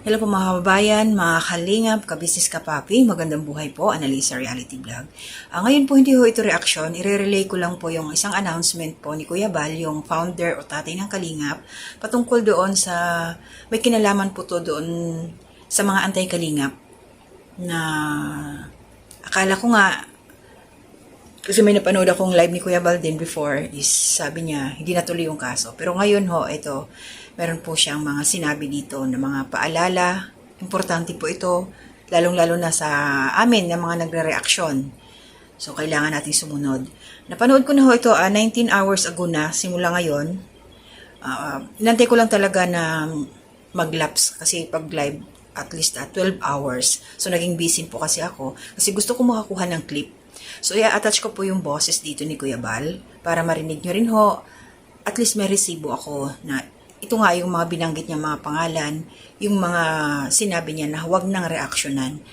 Hello po mga kababayan, mga kalingap, kabisnes kapapi, magandang buhay po, Analisa Reality Vlog. Ngayon po hindi ho ito reaction, ire-relay ko lang po yung isang announcement po ni Kuya Bal, yung founder o tatay ng Kalingap, patungkol doon sa, may kinalaman po to doon sa mga anti-Kalingap na akala ko nga, kasi may napanood akong live ni Kuya Bal din before, is sabi niya, hindi natuloy yung kaso. Pero ngayon ho, ito, meron po siyang mga sinabi dito na mga paalala. Importante po ito, lalong-lalo na sa amin na mga nagre-reaksyon. So, kailangan natin sumunod. Napanood ko na ho ito 19 hours ago na, simula ngayon. Inantay ko lang talaga na mag-lapse kasi pag live at least 12 hours. So, naging busy po kasi ako kasi gusto ko makakuha ng clip. So, i-attach ko po yung boses dito ni Kuya Bal para marinig nyo rin ho. At least may resibo ako na ito nga yung mga binanggit niya mga pangalan, yung mga sinabi niya na huwag nang reaksyonan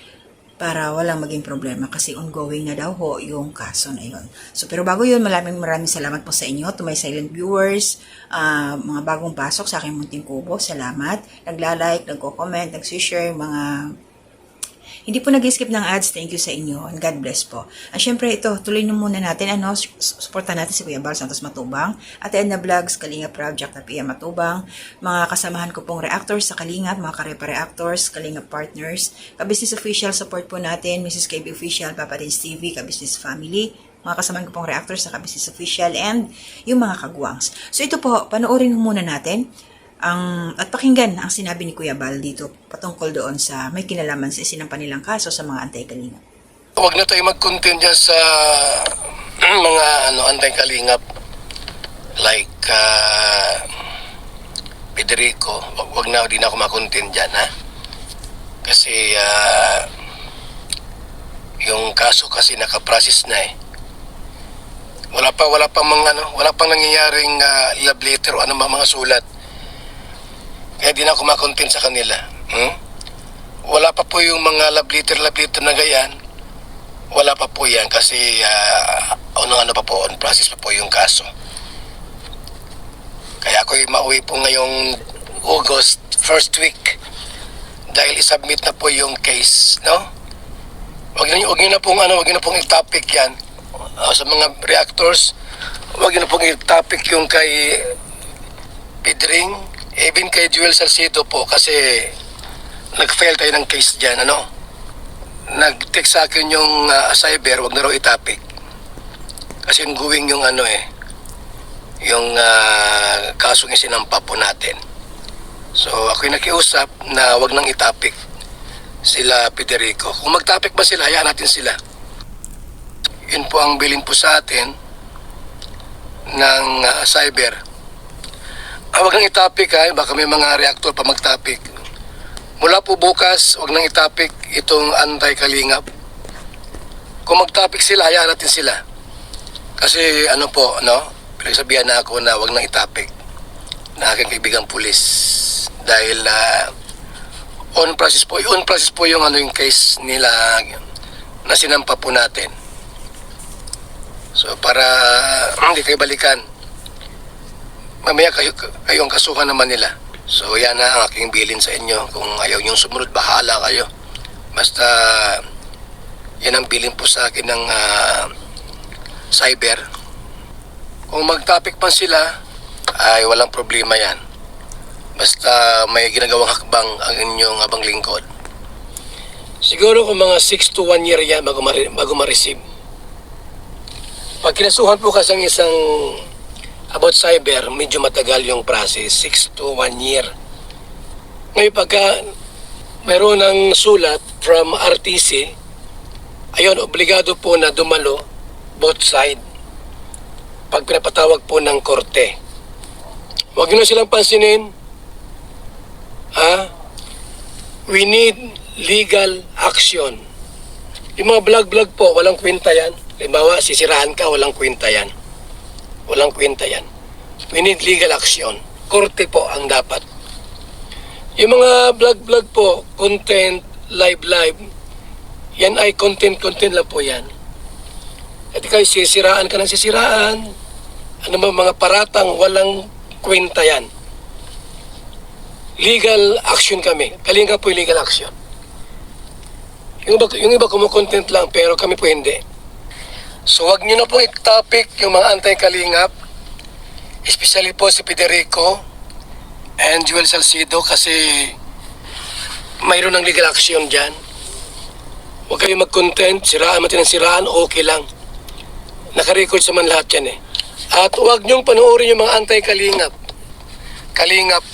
para walang maging problema kasi ongoing na daw ho yung kaso na yun. So, pero bago yun, maraming salamat po sa inyo, to my silent viewers, mga bagong pasok sa aking munting kubo, salamat. Nagla-like, nagko-comment, nag-share, mga hindi po nag-skip ng ads, thank you sa inyo, and God bless po. Syempre ito, tuloy na muna natin, supportan natin si Kuya Bal Santos Matubang, at Edna Vlogs, Kalingap Project na Pia Matubang, mga kasamahan ko pong reactors sa Kalingap, mga karepa reactors, Kalingap partners, Kabisnes Official, support po natin, Mrs. KB Official, Papa Dins TV, Kabisnes Family, mga kasamahan ko pong reactors sa Kabisnes Official, and yung mga kagwangs. So ito po, panoorin muna natin, at pakinggan ang sinabi ni Kuya Bal dito patungkol doon sa may kinalaman sa isinampa nilang kaso sa mga anti-Kalingap. Huwag na tayo mag-content dyan sa mga anti-Kalingap like Federico. Huwag na, di na ako mag-content dyan, ha? Kasi yung kaso kasi nakaprocess na eh. Wala pang nangyayaring love letter o mga sulat. Kaya di na ako makontent sa kanila. Wala pa po yung mga love letter na ganyan. Wala pa po yan kasi ano pa po, on process pa po yung kaso. Kaya ako'y mauwi po ngayong August, first week. Dahil isubmit na po yung case, no? Wag niyo na pong i-topic yan. Sa mga reactors, wag niyo na pong i-topic yung kay Pedring, even kay Joel Salcido po kasi nag-file tayo ng case dyan, nag-text sa akin yung cyber, wag na raw i-topic kasi ongoing yung yung kasong isinampa po natin. So ako'y nakiusap na wag nang i-topic sila Federico. Kung mag-topic ba sila, hayaan natin sila. Yun po ang bilin po sa atin ng cyber. Wag nang i-topic, baka may mga reactor pa mag-topic. Mula po bukas, wag nang i-topic itong anti-Kalingap. Kung mag-topic sila, hayaan natin sila. Kasi pinagsabihan na ako na wag nang i-topic na aking kaibigang pulis. Dahil on process po yung yung case nila na sinampa po natin. So para hindi kayo balikan, mamaya kayo ang kasuhan naman nila. So yan na ang aking bilin sa inyo. Kung ayaw niyong sumunod, bahala kayo. Basta yan ang bilin po sa akin ng cyber. Kung mag-topic man sila, ay walang problema yan. Basta may ginagawang hakbang ang inyong abang lingkod. Siguro kung mga 6 to 1 year yan bago ma-receive. Pag kinasuhan po kasi ang isang about cyber, medyo matagal yung process, 6 to 1 year. Ngayon pagka mayroon ng sulat from RTC, ayun, obligado po na dumalo both side pag pinapatawag po ng korte. Huwag nyo silang pansinin. We need legal action. Yung mga vlog po, walang kwenta yan. Halimbawa, sisirahan ka, walang kwenta yan. Walang kwenta yan. We need legal action. Korte po ang dapat. Yung mga vlog po, content, live, yan ay content lang po yan. At ikaw sisiraan ka ng sisiraan. Ano mga paratang, walang kwenta yan. legal action kami. Kalingap po yung legal action. Yung iba kumukontent lang, pero kami po hindi. So wag nyo na pong i-topic yung mga anti-kalingap, especially po si Federico and Joel Salcido kasi mayroon ng legal action dyan. Huwag kayo mag-content, siraan, matinang siraan, okay lang. Naka-record sa man lahat yan eh. At huwag niyong panoorin yung mga anti-kalingap. Kalingap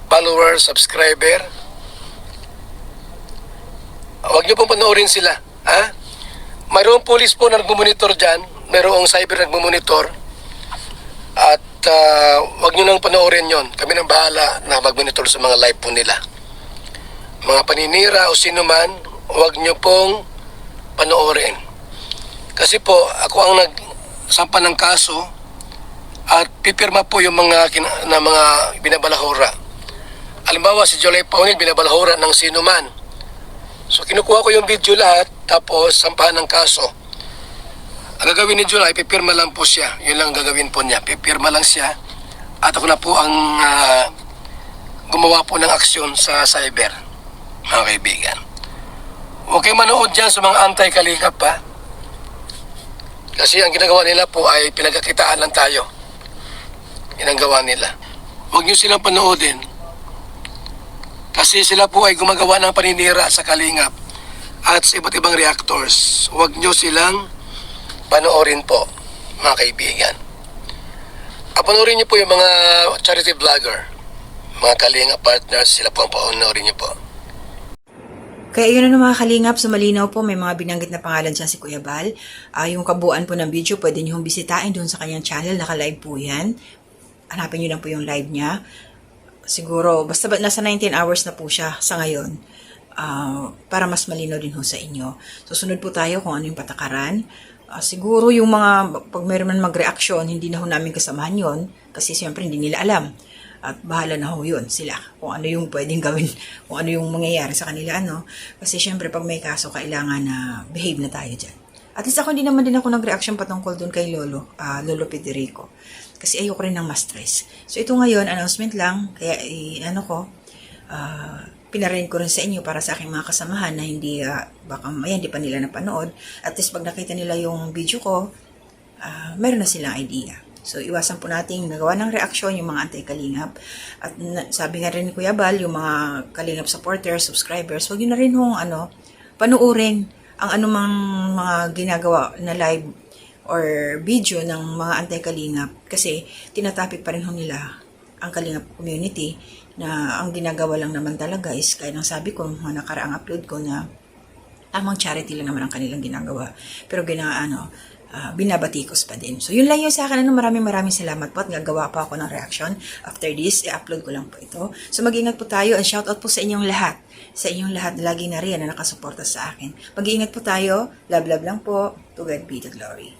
follower, subscriber. Huwag niyo pong panoorin sila. Ha? Mayroong police po na nagmumonitor dyan. Mayroong cyber na nagmumonitor. At huwag niyo nang panoorin yon. Kami nang bahala na mag-monitor sa mga live po nila. Mga paninira o sino man, huwag niyo pong panoorin. Kasi po, ako ang nagsampa ng kaso at pipirma po yung mga binabalahura. Halimbawa, si Jolay Paunil, binabalahura ng sino man. So, kinukuha ko yung video lahat, tapos sampahan ng kaso. Ang gagawin ni July, pipirma lang po siya. Yun lang ang gagawin po niya. Pipirma lang siya. At ako na po ang gumawa po ng aksyon sa cyber, mga kaibigan. Huwag kayo manood dyan sa mga anti-kalingap pa. Kasi ang ginagawa nila po ay pinagkakitaan lang tayo. Yan ang gawa nila. Huwag nyo silang panoodin. Kasi sila po ay gumagawa ng paninira sa kalingap at sa iba't ibang reactors. Huwag nyo silang panoorin po, mga kaibigan. Panoorin nyo po yung mga charity vlogger, mga kalingap partners, sila po ang panoorin nyo po. Kaya yun na mga kalingap, so malinaw po, may mga binanggit na pangalan siya si Kuya Bal. Yung kabuuan po ng video, pwede nyo bisitahin doon sa kanyang channel, naka-live po yan. Hanapin nyo lang po yung live niya. Siguro, basta nasa 19 hours na po siya sa ngayon para mas malinaw din ho sa inyo. So, sunod po tayo kung ano yung patakaran. Siguro yung mga, pag mayroon man mag-reaction, hindi na ho namin kasamahan yon kasi siyempre hindi nila alam. At bahala na ho yun sila kung ano yung pwedeng gawin, kung ano yung mangyayari sa kanila. Kasi siyempre pag may kaso, kailangan na behave na tayo dyan. At least ako, hindi naman din ako nag-reaction patungkol doon kay Lolo Federico. Kasi ayoko rin ng ma-stress. So ito ngayon, announcement lang, kaya pinarinig ko rin sa inyo para sa aking mga kasamahan na hindi, baka hindi pa nila napanood. At least pag nakita nila yung video ko, meron na silang idea. So iwasan po nating nagawa ng reaksyon yung mga anti-kalingap. At sabi nga rin ni Kuya Bal, yung mga kalingap supporters, subscribers, huwag yun na rin panuurin ang anumang mga ginagawa na live or video ng mga anti-kalingap kasi tinatapik pa rin nila ang kalingap community na ang ginagawa lang naman talaga is kaya nang sabi ko mga nakaraang upload ko na tamang charity lang naman ang kanilang ginagawa pero binabatikos pa din. So yun lang yun sa akin. Maraming salamat po at gagawa pa ako ng reaction. After this, i-upload ko lang po ito. So mag-ingat po tayo and shoutout po sa inyong lahat. Sa inyong lahat lagi na rin na nakasuporta sa akin. Mag-iingat po tayo. Love lang po. To God be the glory.